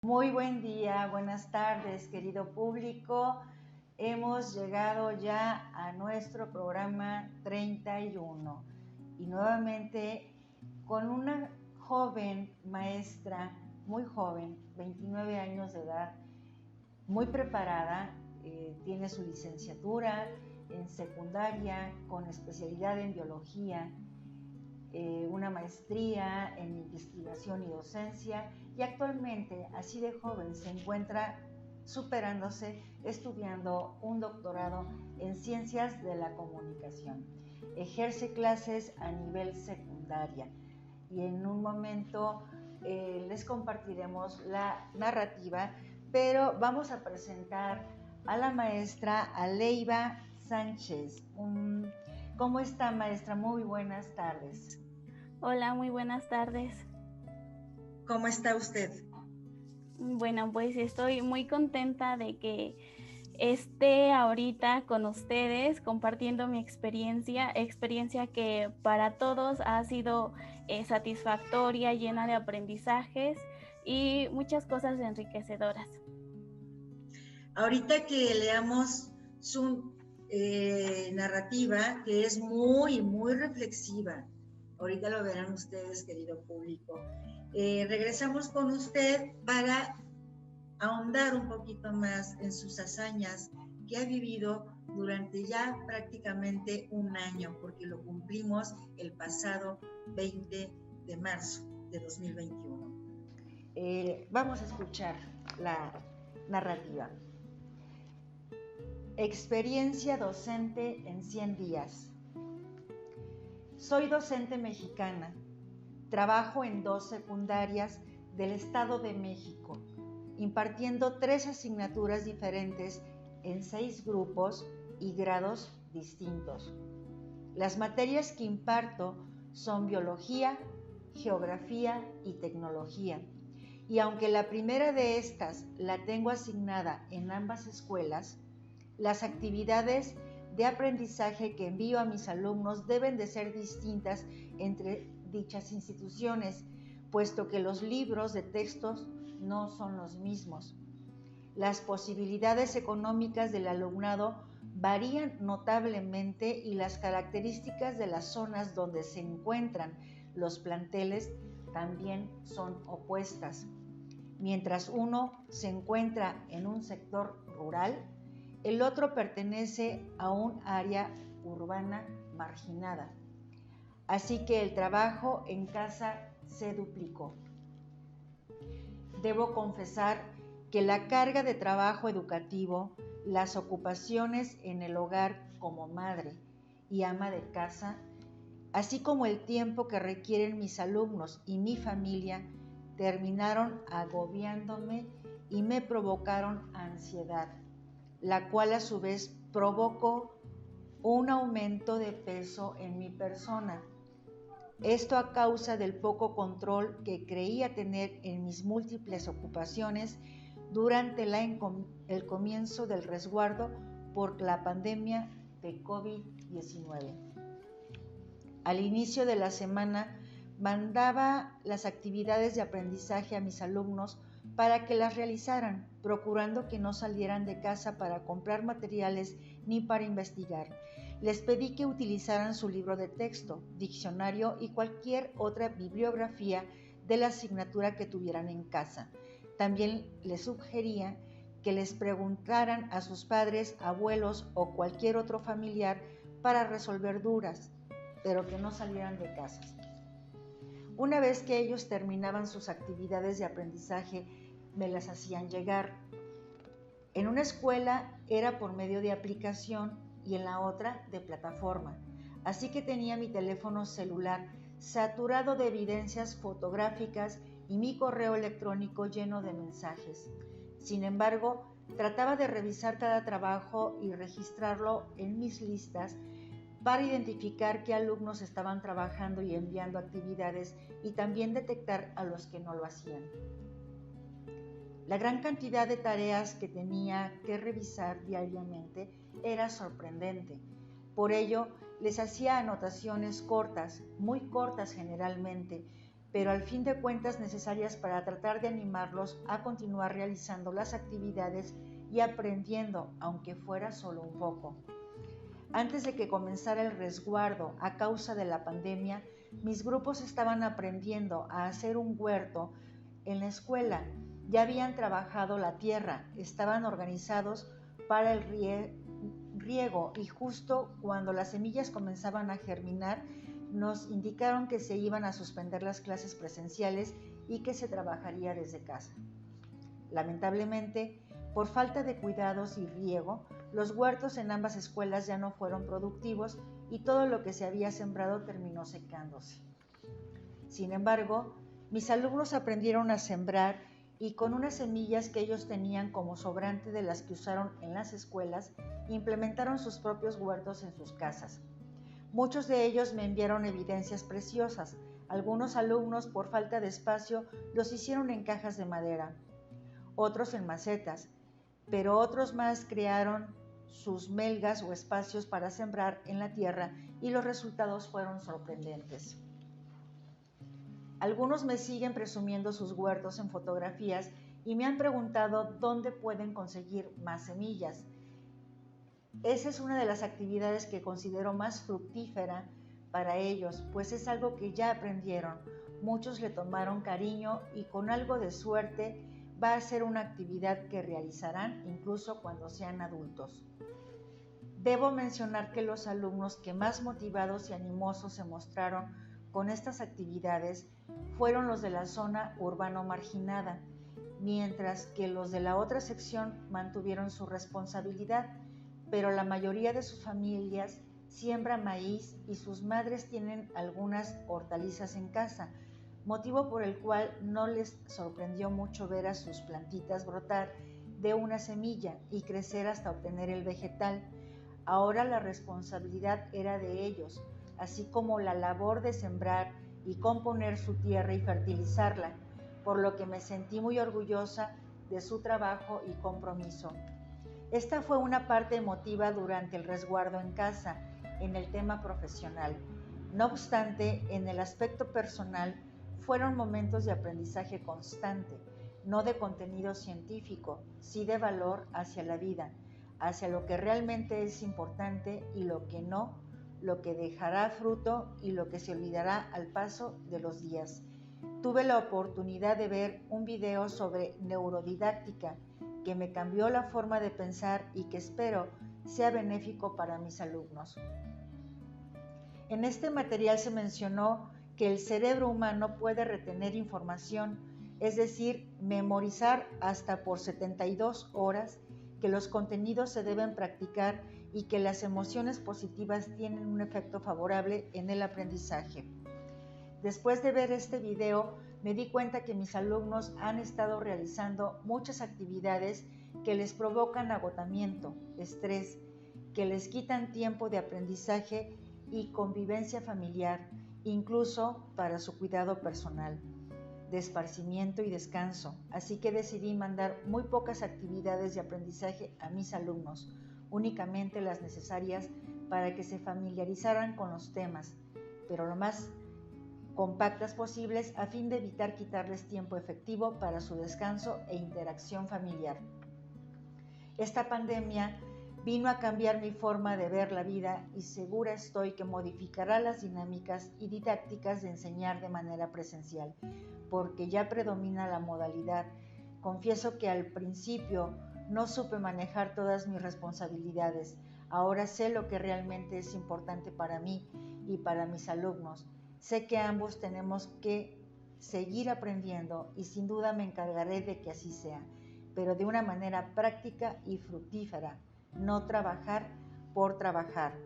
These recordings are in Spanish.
Muy buen día, buenas tardes, querido público. Hemos llegado ya a nuestro programa 31 y nuevamente con una joven maestra, muy joven, 29 años de edad, muy preparada, tiene su licenciatura en secundaria con especialidad en biología, una maestría en investigación y docencia, y actualmente, así de joven, se encuentra superándose, estudiando un doctorado en ciencias de la comunicación. Ejerce clases a nivel secundaria y en un momento les compartiremos la narrativa, pero vamos a presentar a la maestra Aleiva Sánchez. ¿Cómo está, maestra? Muy buenas tardes. Hola, muy buenas tardes. ¿Cómo está usted? Bueno, pues estoy muy contenta de que esté ahorita con ustedes compartiendo mi experiencia que para todos ha sido satisfactoria, llena de aprendizajes y muchas cosas enriquecedoras. Ahorita que leamos su narrativa, que es muy, muy reflexiva, ahorita lo verán ustedes, querido público, regresamos con usted para ahondar un poquito más en sus hazañas que ha vivido durante ya prácticamente un año, porque lo cumplimos el pasado 20 de marzo de 2021. Vamos a escuchar la narrativa. Experiencia docente en 100 días. Soy docente mexicana. Trabajo en 2 secundarias del Estado de México, impartiendo 3 asignaturas diferentes en 6 grupos y grados distintos. Las materias que imparto son biología, geografía y tecnología. Y aunque la primera de estas la tengo asignada en ambas escuelas, las actividades de aprendizaje que envío a mis alumnos deben de ser distintas entre dichas instituciones, puesto que los libros de textos no son los mismos. Las posibilidades económicas del alumnado varían notablemente y las características de las zonas donde se encuentran los planteles también son opuestas. Mientras uno se encuentra en un sector rural, el otro pertenece a un área urbana marginada. Así que el trabajo en casa se duplicó. Debo confesar que la carga de trabajo educativo, las ocupaciones en el hogar como madre y ama de casa, así como el tiempo que requieren mis alumnos y mi familia, terminaron agobiándome y me provocaron ansiedad, la cual a su vez provocó un aumento de peso en mi persona. Esto a causa del poco control que creía tener en mis múltiples ocupaciones durante el comienzo del resguardo por la pandemia de COVID-19. Al inicio de la semana mandaba las actividades de aprendizaje a mis alumnos para que las realizaran, procurando que no salieran de casa para comprar materiales ni para investigar. Les pedí que utilizaran su libro de texto, diccionario y cualquier otra bibliografía de la asignatura que tuvieran en casa. También les sugería que les preguntaran a sus padres, abuelos o cualquier otro familiar para resolver dudas, pero que no salieran de casa. Una vez que ellos terminaban sus actividades de aprendizaje, me las hacían llegar. En una escuela era por medio de aplicación y en la otra de plataforma, así que tenía mi teléfono celular saturado de evidencias fotográficas y mi correo electrónico lleno de mensajes. Sin embargo, trataba de revisar cada trabajo y registrarlo en mis listas para identificar qué alumnos estaban trabajando y enviando actividades y también detectar a los que no lo hacían. La gran cantidad de tareas que tenía que revisar diariamente era sorprendente. Por ello, les hacía anotaciones cortas, muy cortas generalmente, pero al fin de cuentas necesarias para tratar de animarlos a continuar realizando las actividades y aprendiendo, aunque fuera solo un poco. Antes de que comenzara el resguardo a causa de la pandemia, mis grupos estaban aprendiendo a hacer un huerto en la escuela. Ya habían trabajado la tierra, estaban organizados para el riego y justo cuando las semillas comenzaban a germinar, nos indicaron que se iban a suspender las clases presenciales y que se trabajaría desde casa. Lamentablemente, por falta de cuidados y riego, los huertos en ambas escuelas ya no fueron productivos y todo lo que se había sembrado terminó secándose. Sin embargo, mis alumnos aprendieron a sembrar y con unas semillas que ellos tenían como sobrante de las que usaron en las escuelas, implementaron sus propios huertos en sus casas. Muchos de ellos me enviaron evidencias preciosas. Algunos alumnos, por falta de espacio, los hicieron en cajas de madera, otros en macetas, pero otros más crearon sus melgas o espacios para sembrar en la tierra y los resultados fueron sorprendentes. Algunos me siguen presumiendo sus huertos en fotografías y me han preguntado dónde pueden conseguir más semillas. Esa es una de las actividades que considero más fructífera para ellos, pues es algo que ya aprendieron. Muchos le tomaron cariño y con algo de suerte va a ser una actividad que realizarán incluso cuando sean adultos. Debo mencionar que los alumnos que más motivados y animosos se mostraron con estas actividades fueron los de la zona urbano marginada, mientras que los de la otra sección mantuvieron su responsabilidad, pero la mayoría de sus familias siembra maíz y sus madres tienen algunas hortalizas en casa, motivo por el cual no les sorprendió mucho ver a sus plantitas brotar de una semilla y crecer hasta obtener el vegetal. Ahora la responsabilidad era de ellos, así como la labor de sembrar y componer su tierra y fertilizarla, por lo que me sentí muy orgullosa de su trabajo y compromiso. Esta fue una parte emotiva durante el resguardo en casa, en el tema profesional. No obstante, en el aspecto personal, fueron momentos de aprendizaje constante, no de contenido científico, sí de valor hacia la vida, hacia lo que realmente es importante y lo que no, lo que dejará fruto y lo que se olvidará al paso de los días. Tuve la oportunidad de ver un video sobre neurodidáctica que me cambió la forma de pensar y que espero sea benéfico para mis alumnos. En este material se mencionó que el cerebro humano puede retener información, es decir, memorizar hasta por 72 horas, que los contenidos se deben practicar y que las emociones positivas tienen un efecto favorable en el aprendizaje. Después de ver este video, me di cuenta que mis alumnos han estado realizando muchas actividades que les provocan agotamiento, estrés, que les quitan tiempo de aprendizaje y convivencia familiar, incluso para su cuidado personal, de esparcimiento y descanso. Así que decidí mandar muy pocas actividades de aprendizaje a mis alumnos, únicamente las necesarias para que se familiarizaran con los temas, pero lo más compactas posibles a fin de evitar quitarles tiempo efectivo para su descanso e interacción familiar. Esta pandemia vino a cambiar mi forma de ver la vida y segura estoy que modificará las dinámicas y didácticas de enseñar de manera presencial, porque ya predomina la modalidad. Confieso que al principio no supe manejar todas mis responsabilidades. Ahora sé lo que realmente es importante para mí y para mis alumnos. Sé que ambos tenemos que seguir aprendiendo y sin duda me encargaré de que así sea, pero de una manera práctica y fructífera, no trabajar por trabajar.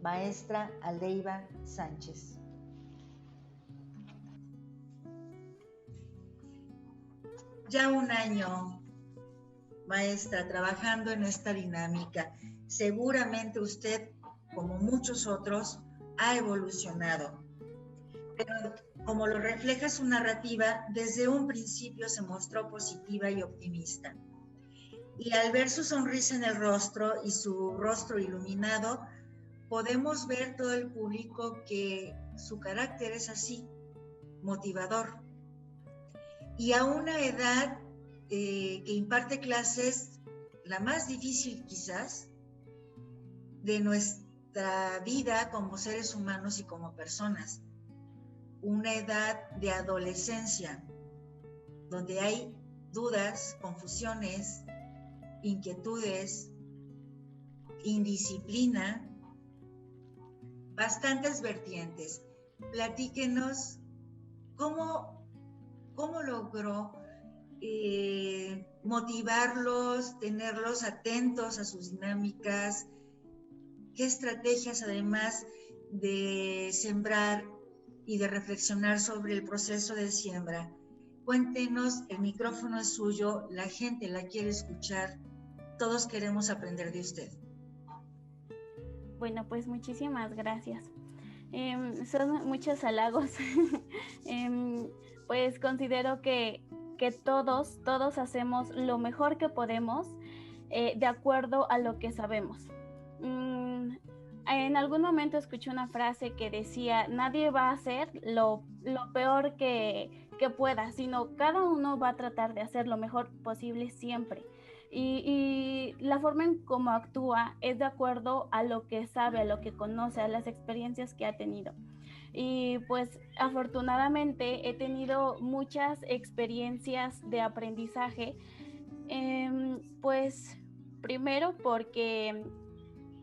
Maestra Aleiva Sánchez. Ya un año, maestra, trabajando en esta dinámica. Seguramente usted, como muchos otros, ha evolucionado. Pero como lo refleja su narrativa, desde un principio se mostró positiva y optimista. Y al ver su sonrisa en el rostro y su rostro iluminado, podemos ver todo el público que su carácter es así, motivador. Y a una edad que imparte clases, la más difícil quizás, de nuestra vida como seres humanos y como personas. Una edad de adolescencia, donde hay dudas, confusiones, inquietudes, indisciplina, bastantes vertientes. Platíquenos cómo logró motivarlos, tenerlos atentos a sus dinámicas, qué estrategias, además de sembrar y de reflexionar sobre el proceso de siembra. Cuéntenos, el micrófono es suyo, la gente la quiere escuchar, todos queremos aprender de usted. Bueno, pues muchísimas gracias. Son muchos halagos. Pues considero que todos hacemos lo mejor que podemos de acuerdo a lo que sabemos. En algún momento escuché una frase que decía, nadie va a hacer lo peor que pueda, sino cada uno va a tratar de hacer lo mejor posible siempre. Y la forma en cómo actúa es de acuerdo a lo que sabe, a lo que conoce, a las experiencias que ha tenido. Y pues afortunadamente he tenido muchas experiencias de aprendizaje, pues primero porque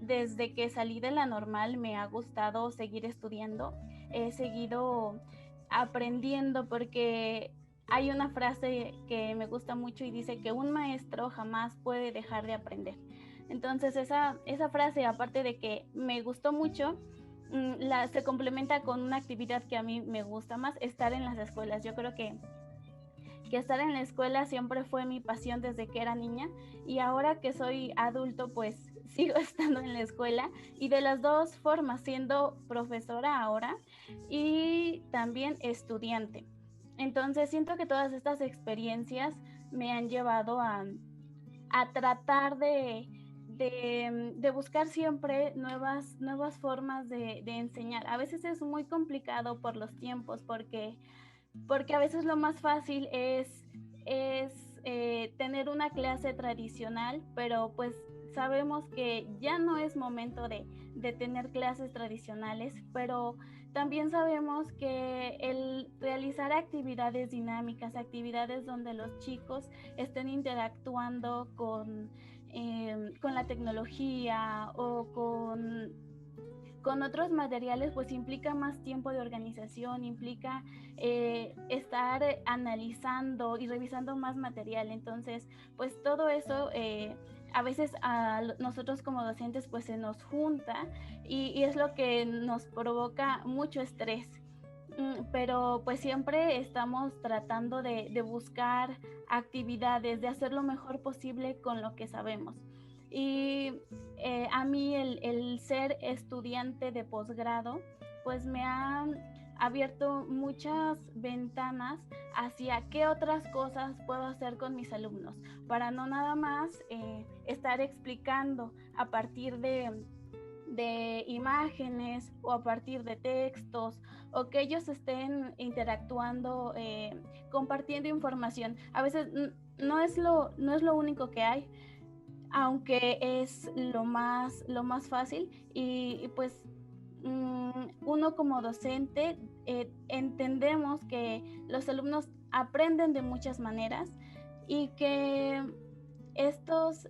desde que salí de la normal me ha gustado seguir estudiando, he seguido aprendiendo porque hay una frase que me gusta mucho y dice que un maestro jamás puede dejar de aprender. Entonces esa frase, aparte de que me gustó mucho, se complementa con una actividad que a mí me gusta más, estar en las escuelas. Yo creo que estar en la escuela siempre fue mi pasión desde que era niña, y ahora que soy adulto pues sigo estando en la escuela, y de las dos formas, siendo profesora ahora y también estudiante. Entonces siento que todas estas experiencias me han llevado a tratar de buscar siempre nuevas formas de enseñar. A veces es muy complicado por los tiempos, porque a veces lo más fácil es tener una clase tradicional, pero pues sabemos que ya no es momento de tener clases tradicionales, pero también sabemos que el realizar actividades dinámicas, actividades donde los chicos estén interactuando con la tecnología o con otros materiales, pues implica más tiempo de organización, implica estar analizando y revisando más material. Entonces, pues todo eso a veces a nosotros como docentes pues se nos junta y es lo que nos provoca mucho estrés. Pero pues siempre estamos tratando de buscar actividades, de hacer lo mejor posible con lo que sabemos. Y a mí el ser estudiante de posgrado pues me ha abierto muchas ventanas hacia qué otras cosas puedo hacer con mis alumnos, para no nada más estar explicando a partir de imágenes o a partir de textos, o que ellos estén interactuando, compartiendo información. A veces no es lo único que hay, aunque es lo más fácil, y pues uno como docente entendemos que los alumnos aprenden de muchas maneras, y que estas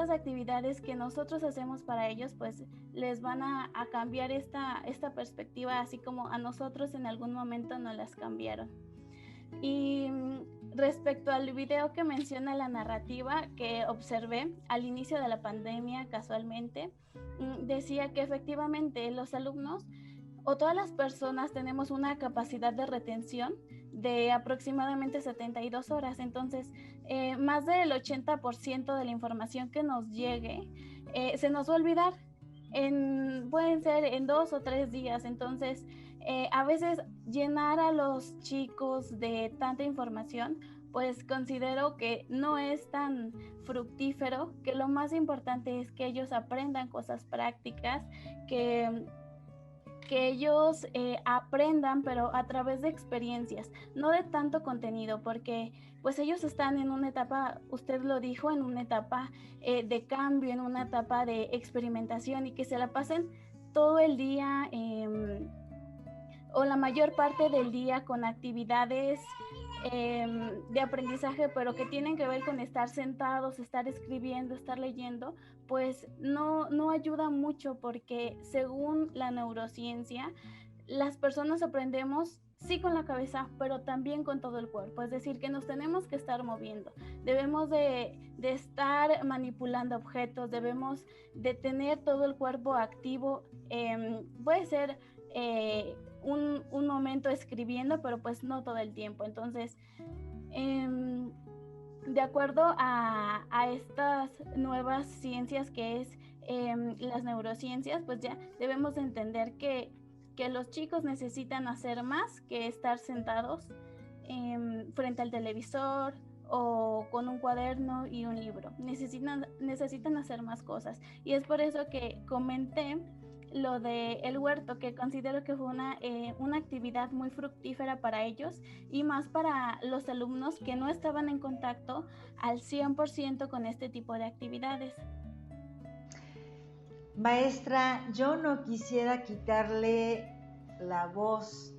actividades que nosotros hacemos para ellos pues les van a cambiar esta perspectiva, así como a nosotros en algún momento nos las cambiaron. Y respecto al video que menciona la narrativa que observé al inicio de la pandemia casualmente, decía que efectivamente los alumnos o todas las personas tenemos una capacidad de retención de aproximadamente 72 horas. Entonces, más del 80% de la información que nos llegue se nos va a olvidar. Pueden ser en 2 o 3 días. Entonces, a veces llenar a los chicos de tanta información, pues considero que no es tan fructífero, que lo más importante es que ellos aprendan cosas prácticas, que que ellos aprendan, pero a través de experiencias, no de tanto contenido, porque pues ellos están en una etapa, usted lo dijo, en una etapa de cambio, en una etapa de experimentación, y que se la pasen todo el día o la mayor parte del día con actividades de aprendizaje, pero que tienen que ver con estar sentados, estar escribiendo, estar leyendo, pues no ayuda mucho, porque según la neurociencia, las personas aprendemos sí con la cabeza, pero también con todo el cuerpo. Es decir, que nos tenemos que estar moviendo, debemos de estar manipulando objetos, debemos de tener todo el cuerpo activo. Puede ser un momento escribiendo, pero pues no todo el tiempo. Entonces, de acuerdo a estas nuevas ciencias que es las neurociencias, pues ya debemos de entender que los chicos necesitan hacer más que estar sentados frente al televisor o con un cuaderno y un libro. Necesitan hacer más cosas. Y es por eso que comenté lo de el huerto, que considero que fue una actividad muy fructífera para ellos, y más para los alumnos que no estaban en contacto al 100% con este tipo de actividades. Maestra, yo no quisiera quitarle la voz,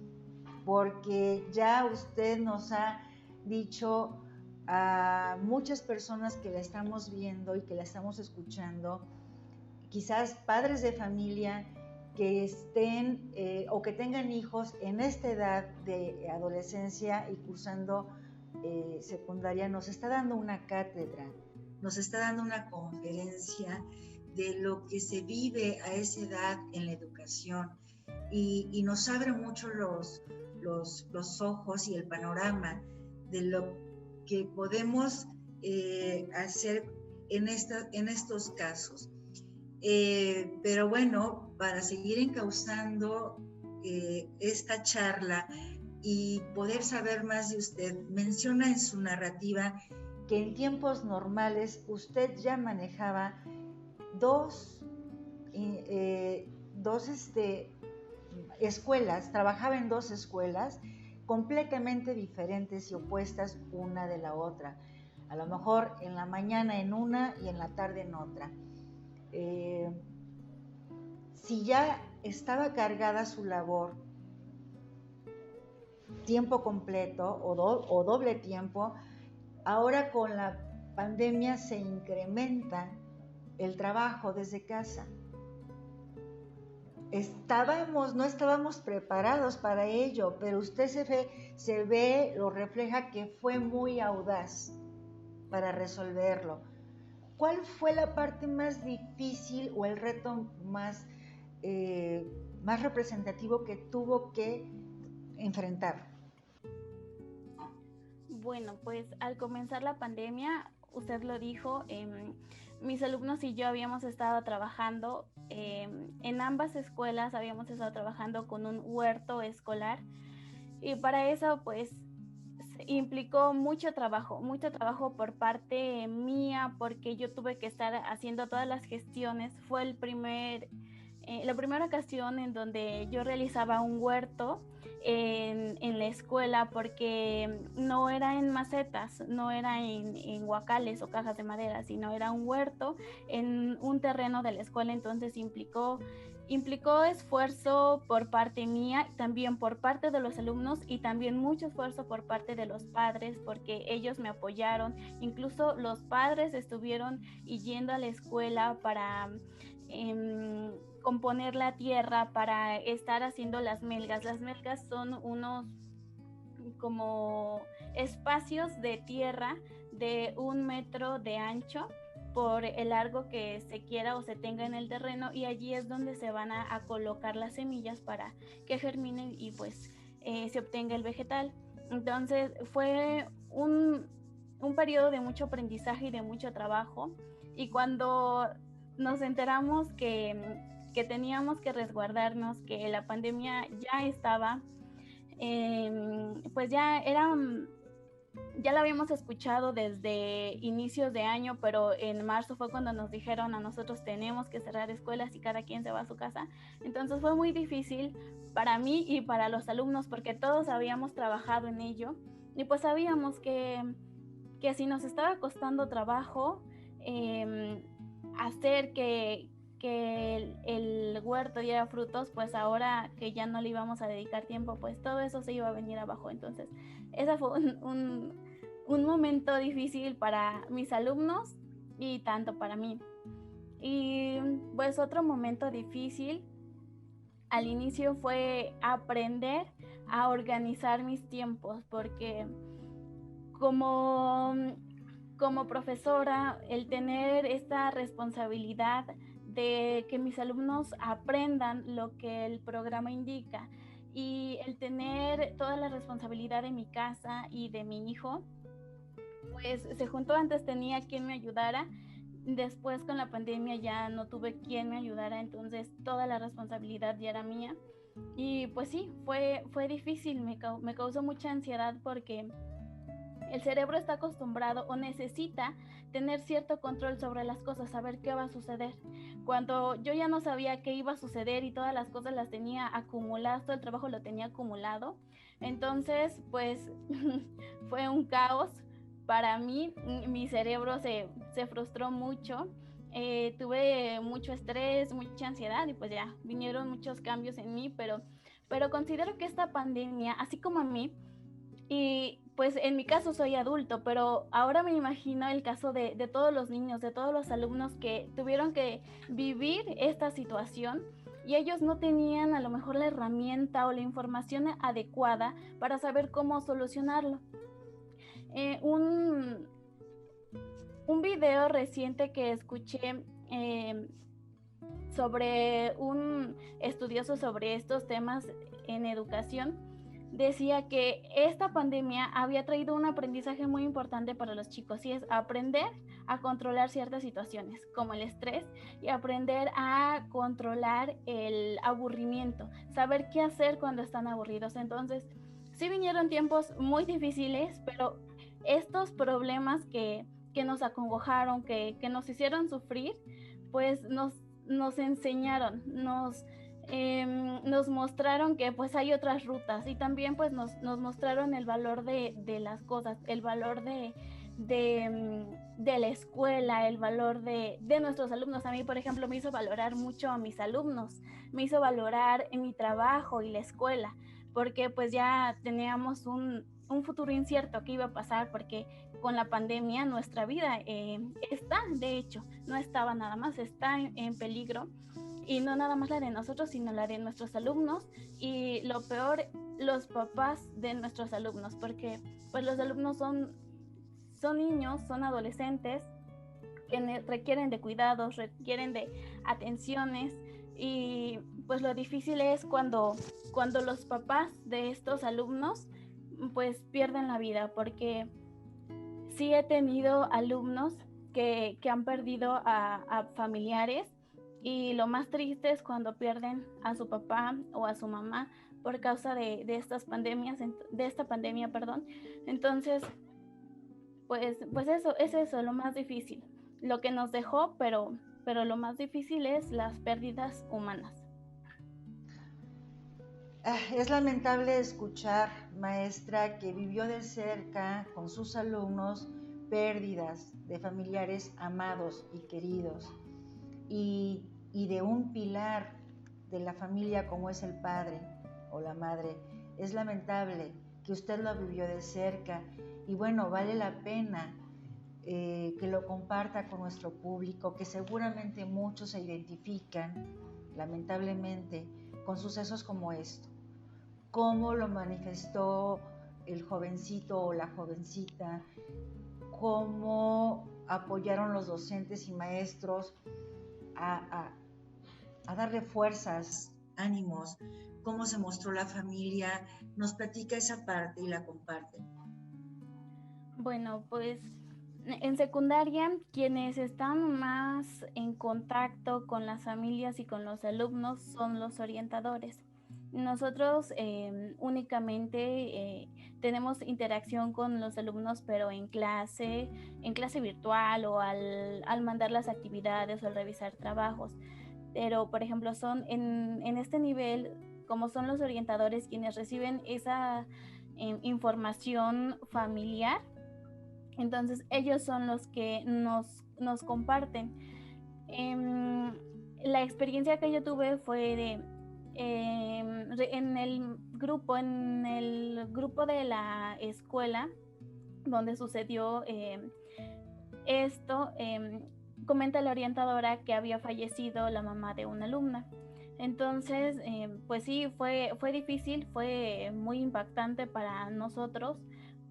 porque ya usted nos ha dicho a muchas personas que la estamos viendo y que la estamos escuchando, quizás padres de familia que estén o que tengan hijos en esta edad de adolescencia y cursando secundaria, nos está dando una cátedra, nos está dando una conferencia de lo que se vive a esa edad en la educación, y nos abre mucho los ojos y el panorama de lo que podemos hacer en estos casos. Pero bueno, para seguir encauzando esta charla y poder saber más de usted, menciona en su narrativa que en tiempos normales usted ya manejaba dos escuelas, trabajaba en dos escuelas completamente diferentes y opuestas una de la otra. A lo mejor en la mañana en una y en la tarde en otra. Si ya estaba cargada su labor tiempo completo o doble tiempo, ahora con la pandemia se incrementa el trabajo desde casa. No estábamos preparados para ello, pero usted lo refleja que fue muy audaz para resolverlo. ¿Cuál fue la parte más difícil o el reto más representativo que tuvo que enfrentar? Bueno, pues al comenzar la pandemia, usted lo dijo, mis alumnos y yo habíamos estado trabajando en ambas escuelas, habíamos estado trabajando con un huerto escolar, y para eso pues implicó mucho trabajo por parte mía, porque yo tuve que estar haciendo todas las gestiones. Fue la primera ocasión en donde yo realizaba un huerto en la escuela, porque no era en macetas, no era en guacales o cajas de madera, sino era un huerto en un terreno de la escuela. Entonces implicó esfuerzo por parte mía, también por parte de los alumnos, y también mucho esfuerzo por parte de los padres, porque ellos me apoyaron. Incluso los padres estuvieron yendo a la escuela para componer la tierra, para estar haciendo las melgas. Las melgas son unos como espacios de tierra de 1 metro de ancho por el largo que se quiera o se tenga en el terreno, y allí es donde se van a colocar las semillas para que germinen y pues se obtenga el vegetal. Entonces fue un periodo de mucho aprendizaje y de mucho trabajo, y cuando nos enteramos que teníamos que resguardarnos, que la pandemia ya estaba, pues ya ya la habíamos escuchado desde inicios de año, pero en marzo fue cuando nos dijeron a nosotros tenemos que cerrar escuelas y cada quien se va a su casa. Entonces fue muy difícil para mí y para los alumnos porque todos habíamos trabajado en ello y pues sabíamos que si nos estaba costando trabajo hacer que el huerto diera frutos, pues ahora que ya no le íbamos a dedicar tiempo, pues todo eso se iba a venir abajo. Entonces, ese fue un momento difícil para mis alumnos y tanto para mí. Y pues otro momento difícil al inicio fue aprender a organizar mis tiempos, porque como, como profesora, el tener esta responsabilidad de que mis alumnos aprendan lo que el programa indica y el tener toda la responsabilidad de mi casa y de mi hijo, pues se juntó. Antes tenía quien me ayudara, después con la pandemia ya no tuve quien me ayudara, entonces toda la responsabilidad ya era mía. Y pues sí, fue difícil, me causó mucha ansiedad porque el cerebro está acostumbrado o necesita tener cierto control sobre las cosas, saber qué va a suceder. Cuando yo ya no sabía qué iba a suceder y todas las cosas las tenía acumuladas, todo el trabajo lo tenía acumulado, entonces pues fue un caos para mí. Mi cerebro se frustró mucho. Tuve mucho estrés, mucha ansiedad y pues ya vinieron muchos cambios en mí, pero considero que esta pandemia, así como a mí, y pues en mi caso soy adulto, pero ahora me imagino el caso de todos los niños, de todos los alumnos que tuvieron que vivir esta situación y ellos no tenían a lo mejor la herramienta o la información adecuada para saber cómo solucionarlo. Eh, un, un video reciente que escuché sobre un estudioso sobre estos temas en educación decía que esta pandemia había traído un aprendizaje muy importante para los chicos y es aprender a controlar ciertas situaciones como el estrés y aprender a controlar el aburrimiento, saber qué hacer cuando están aburridos. Entonces, sí vinieron tiempos muy difíciles, pero estos problemas que nos acongojaron, que nos hicieron sufrir, pues nos enseñaron, nos mostraron que pues hay otras rutas y también pues nos mostraron el valor de las cosas, el valor de la escuela, el valor de nuestros alumnos. A mí, por ejemplo, me hizo valorar mucho a mis alumnos, me hizo valorar en mi trabajo y la escuela, porque pues ya teníamos un futuro incierto que iba a pasar, porque con la pandemia nuestra vida está, de hecho, no estaba nada más, está en peligro. Y no nada más la de nosotros, sino la de nuestros alumnos y lo peor, los papás de nuestros alumnos, porque pues los alumnos son niños, son adolescentes que requieren de cuidados, requieren de atenciones y pues lo difícil es cuando los papás de estos alumnos pues pierden la vida, porque sí he tenido alumnos que han perdido a familiares y lo más triste es cuando pierden a su papá o a su mamá por causa de estas pandemias, de esta pandemia, perdón. Entonces, pues eso es eso, lo más difícil, lo que nos dejó, pero lo más difícil es las pérdidas humanas. Es lamentable escuchar, maestra, que vivió de cerca con sus alumnos pérdidas de familiares amados y queridos y de un pilar de la familia como es el padre o la madre. Es lamentable que usted lo vivió de cerca y bueno, vale la pena que lo comparta con nuestro público, que seguramente muchos se identifican, lamentablemente, con sucesos como esto. Cómo lo manifestó el jovencito o la jovencita, cómo apoyaron los docentes y maestros a darle fuerzas, ánimos, cómo se mostró la familia. Nos platica esa parte y la comparte. Bueno, pues en secundaria, quienes están más en contacto con las familias y con los alumnos son los orientadores. Nosotros únicamente tenemos interacción con los alumnos, pero en clase virtual o al mandar las actividades o al revisar trabajos. Pero, por ejemplo, son en este nivel, como son los orientadores quienes reciben esa información familiar, entonces ellos son los que nos comparten. La experiencia que yo tuve fue en el grupo de la escuela donde sucedió esto, comenta la orientadora que había fallecido la mamá de una alumna. Entonces, pues sí, fue difícil, fue muy impactante para nosotros,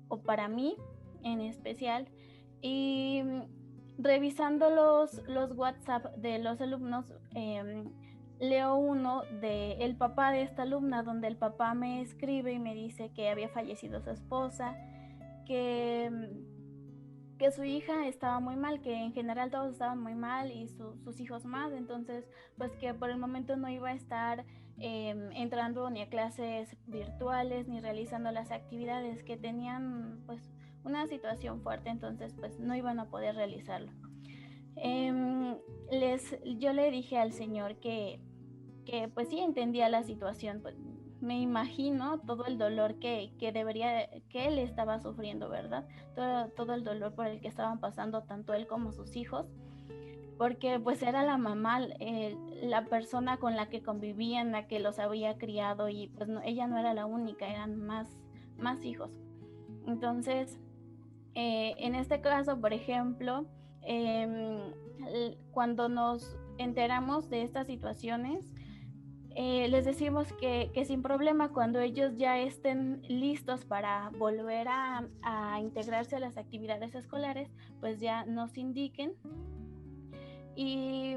o para mí en especial, y revisando los WhatsApp de los alumnos, leo uno del papá de esta alumna, donde el papá me escribe y me dice que había fallecido su esposa, que su hija estaba muy mal, que en general todos estaban muy mal y sus hijos más, entonces pues que por el momento no iba a estar entrando ni a clases virtuales ni realizando las actividades, que tenían pues una situación fuerte, entonces pues no iban a poder realizarlo. Yo le dije al señor que pues sí entendía la situación, pues me imagino todo el dolor que él estaba sufriendo, ¿verdad? Todo el dolor por el que estaban pasando tanto él como sus hijos, porque pues era la mamá, la persona con la que convivían, la que los había criado, y pues ella no era la única, eran más hijos. Entonces, en este caso, por ejemplo, cuando nos enteramos de estas situaciones, les decimos que sin problema, cuando ellos ya estén listos para volver a integrarse a las actividades escolares, pues ya nos indiquen. Y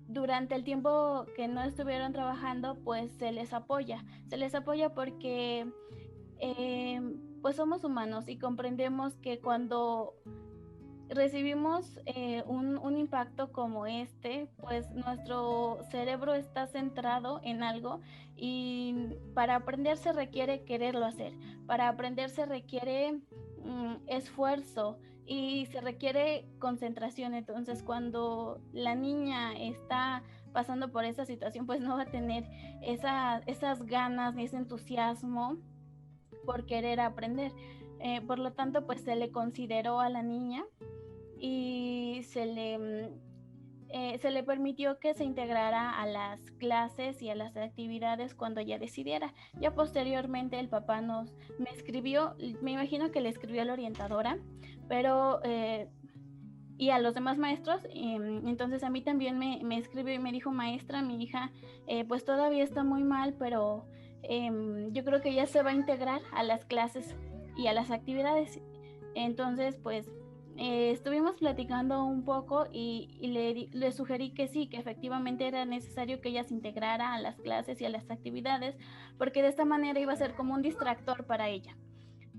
durante el tiempo que no estuvieron trabajando, pues se les apoya porque pues somos humanos y comprendemos que cuando recibimos un impacto como este, pues nuestro cerebro está centrado en algo, y para aprender se requiere quererlo hacer, para aprender se requiere esfuerzo y se requiere concentración. Entonces, cuando la niña está pasando por esa situación, pues no va a tener esas ganas ni ese entusiasmo por querer aprender. Por lo tanto, pues se le consideró a la niña y se le permitió que se integrara a las clases y a las actividades cuando ella decidiera. Ya posteriormente el papá me escribió, me imagino que le escribió a la orientadora, pero y a los demás maestros, entonces a mí también me escribió y me dijo: maestra, mi hija pues todavía está muy mal, pero yo creo que ya se va a integrar a las clases y a las actividades. Entonces pues estuvimos platicando un poco y le sugerí que sí, que efectivamente era necesario que ella se integrara a las clases y a las actividades, porque de esta manera iba a ser como un distractor para ella,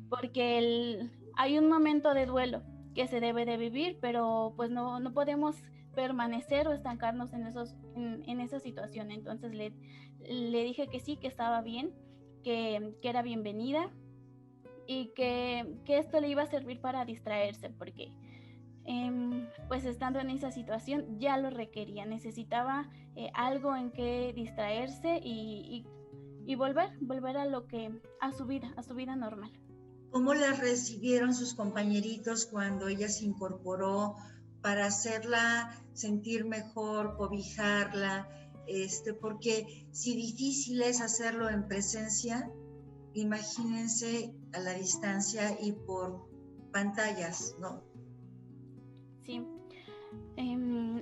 porque hay un momento de duelo que se debe de vivir, pero pues no podemos permanecer o estancarnos en esa situación. Entonces le dije que sí, que estaba bien, que era bienvenida, y que esto le iba a servir para distraerse, porque pues estando en esa situación ya lo requería, necesitaba algo en que distraerse y volver a su vida normal. ¿Cómo la recibieron sus compañeritos cuando ella se incorporó para hacerla sentir mejor, cobijarla? Porque si difícil es hacerlo en presencia, imagínense a la distancia y por pantallas, ¿no? Sí.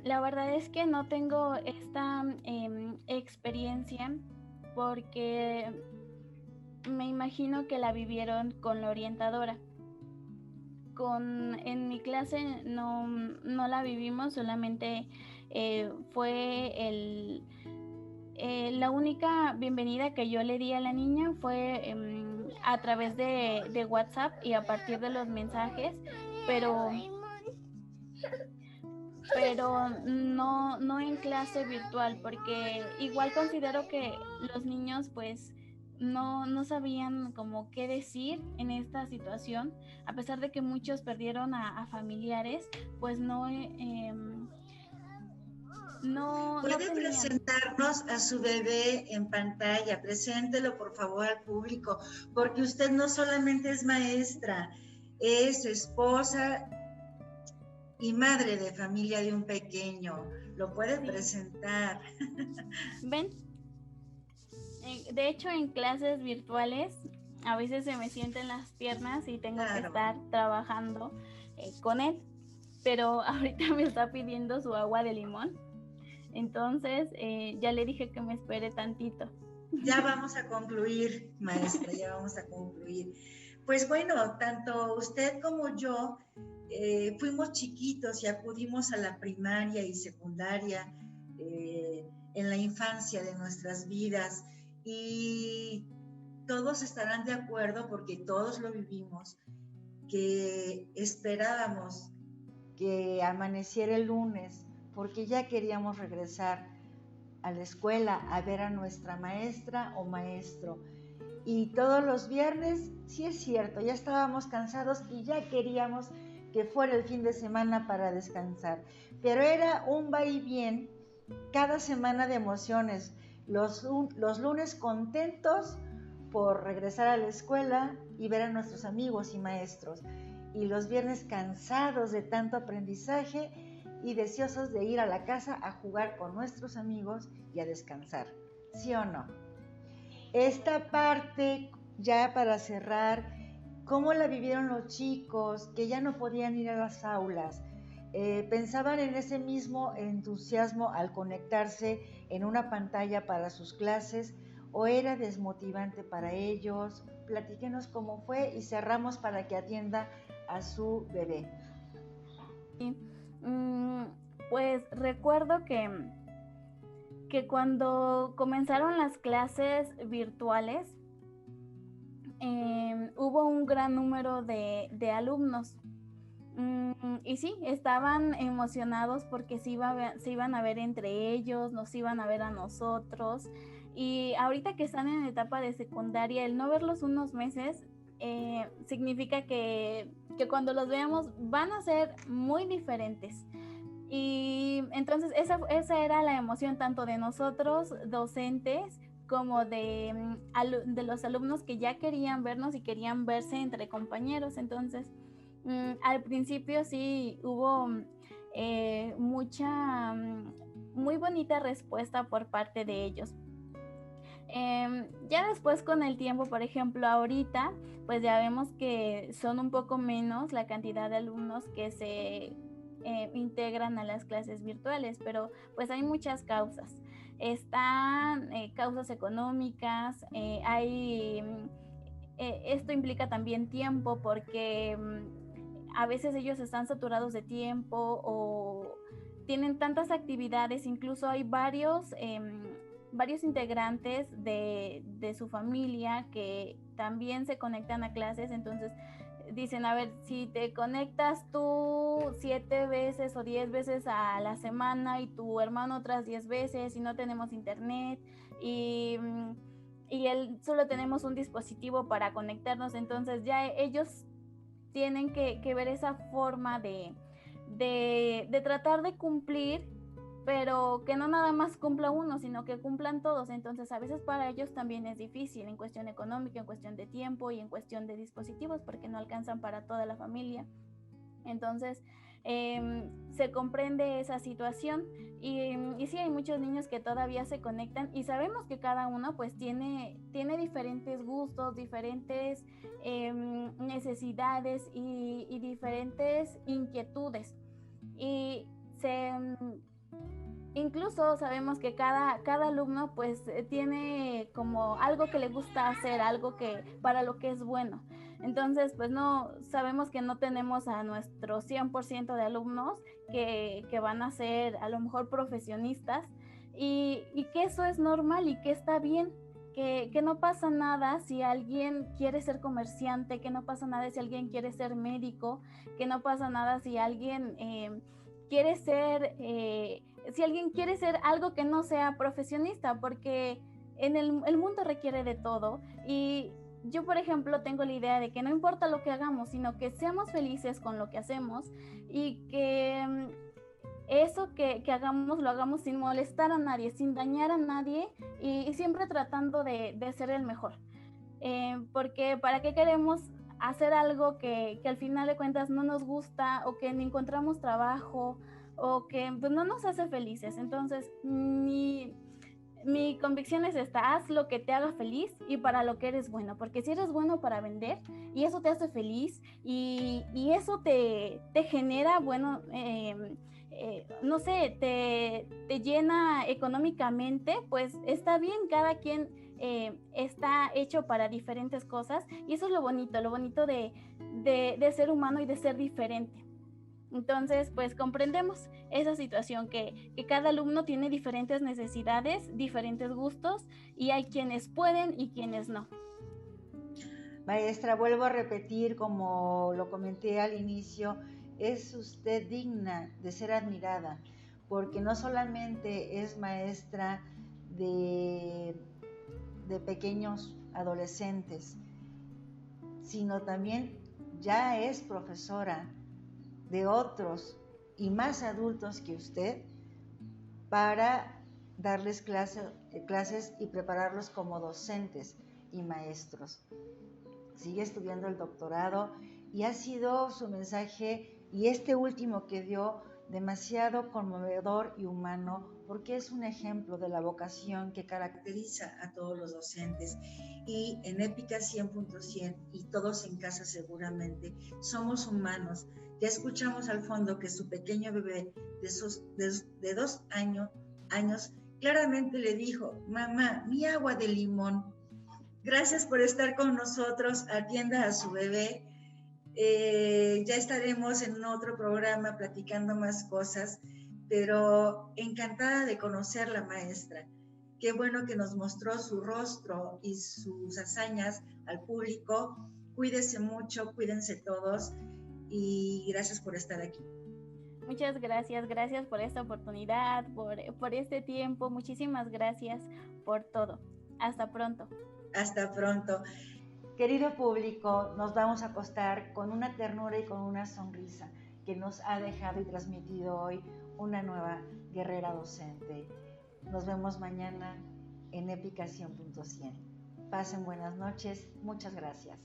La verdad es que no tengo esta experiencia, porque me imagino que la vivieron con la orientadora. En mi clase no la vivimos, solamente fue la única bienvenida que yo le di a la niña fue a través de WhatsApp y a partir de los mensajes, pero no en clase virtual, porque igual considero que los niños pues no sabían como qué decir en esta situación, a pesar de que muchos perdieron a familiares, pues no ¿Puede tenían. presentarnos a su bebé en pantalla? Preséntelo, por favor, al público, porque usted no solamente es maestra, es esposa y madre de familia de un pequeño. ¿Lo puede presentar? ¿Ven? De hecho, en clases virtuales a veces se me sienten las piernas y tengo que estar trabajando con él, pero ahorita me está pidiendo su agua de limón, entonces ya le dije que me espere tantito. Ya vamos a concluir, maestra, ya vamos a concluir. Pues bueno, tanto usted como yo fuimos chiquitos y acudimos a la primaria y secundaria en la infancia de nuestras vidas, y todos estarán de acuerdo, porque todos lo vivimos, que esperábamos que amaneciera el lunes, porque ya queríamos regresar a la escuela a ver a nuestra maestra o maestro. Y todos los viernes, sí es cierto, ya estábamos cansados y ya queríamos que fuera el fin de semana para descansar. Pero era un va y bien cada semana de emociones. Los lunes contentos por regresar a la escuela y ver a nuestros amigos y maestros. Y los viernes cansados de tanto aprendizaje y deseosos de ir a la casa a jugar con nuestros amigos y a descansar. ¿Sí o no? Esta parte, ya para cerrar, ¿cómo la vivieron los chicos que ya no podían ir a las aulas? ¿Pensaban en ese mismo entusiasmo al conectarse en una pantalla para sus clases o era desmotivante para ellos? Platíquenos cómo fue y cerramos para que atienda a su bebé. Pues recuerdo que cuando comenzaron las clases virtuales, hubo un gran número de alumnos. Y sí, estaban emocionados porque se iban a ver entre ellos, nos iban a ver a nosotros. Y ahorita que están en etapa de secundaria, el no verlos unos meses significa que cuando los veamos van a ser muy diferentes. Y entonces esa era la emoción tanto de nosotros, docentes, como de los alumnos que ya querían vernos y querían verse entre compañeros. Entonces, al principio sí hubo mucha, muy bonita respuesta por parte de ellos. Ya después con el tiempo, por ejemplo, ahorita, pues ya vemos que son un poco menos la cantidad de alumnos que se integran a las clases virtuales, pero pues hay muchas causas. Están causas económicas, esto implica también tiempo porque a veces ellos están saturados de tiempo o tienen tantas actividades, incluso hay varios integrantes de su familia que también se conectan a clases, entonces dicen, a ver, si te conectas tú 7 veces o 10 veces a la semana y tu hermano otras 10 veces y no tenemos internet y él solo tenemos un dispositivo para conectarnos, entonces ya ellos tienen que ver esa forma de tratar de cumplir, pero que no nada más cumpla uno, sino que cumplan todos. Entonces a veces para ellos también es difícil en cuestión económica, en cuestión de tiempo y en cuestión de dispositivos, porque no alcanzan para toda la familia. Entonces se comprende esa situación y sí hay muchos niños que todavía se conectan y sabemos que cada uno pues tiene diferentes gustos, diferentes necesidades y diferentes inquietudes y incluso sabemos que cada alumno pues tiene como algo que le gusta hacer, algo que para lo que es bueno. Entonces pues no sabemos que no tenemos a nuestro 100% de alumnos que van a ser a lo mejor profesionistas y que eso es normal y que está bien. Que no pasa nada si alguien quiere ser comerciante, que no pasa nada si alguien quiere ser médico, que no pasa nada si alguien quiere ser, si alguien quiere ser algo que no sea profesionista, porque el mundo requiere de todo y yo, por ejemplo, tengo la idea de que no importa lo que hagamos, sino que seamos felices con lo que hacemos y que eso que hagamos lo hagamos sin molestar a nadie, sin dañar a nadie y siempre tratando de ser el mejor. Porque ¿para qué queremos hacer algo que al final de cuentas no nos gusta o que ni encontramos trabajo o que pues, no nos hace felices? Entonces, mi convicción es esta: haz lo que te haga feliz y para lo que eres bueno, porque si eres bueno para vender y eso te hace feliz y eso te genera, bueno, no sé, te llena económicamente, pues está bien, cada quien está hecho para diferentes cosas y eso es lo bonito de ser humano y de ser diferente. Entonces, pues comprendemos esa situación, que cada alumno tiene diferentes necesidades, diferentes gustos y hay quienes pueden y quienes no. Maestra, vuelvo a repetir, como lo comenté al inicio, es usted digna de ser admirada, porque no solamente es maestra de pequeños adolescentes, sino también ya es profesora de otros y más adultos que usted para darles clases y prepararlos como docentes y maestros. Sigue estudiando el doctorado y ha sido su mensaje y este último que dio demasiado conmovedor y humano, porque es un ejemplo de la vocación que caracteriza a todos los docentes. Y en Épica 100.100 y todos en casa seguramente somos humanos. Ya escuchamos al fondo que su pequeño bebé de 2 años claramente le dijo: mamá, mi agua de limón. Gracias por estar con nosotros, atienda a su bebé. Ya estaremos en otro programa platicando más cosas, pero encantada de conocer la maestra. Qué bueno que nos mostró su rostro y sus hazañas al público. Cuídese mucho, cuídense todos y gracias por estar aquí. Muchas gracias por esta oportunidad, por este tiempo. Muchísimas gracias por todo. Hasta pronto. Hasta pronto. Querido público, nos vamos a acostar con una ternura y con una sonrisa que nos ha dejado y transmitido hoy una nueva guerrera docente. Nos vemos mañana en Épica 100.100. Pasen buenas noches. Muchas gracias.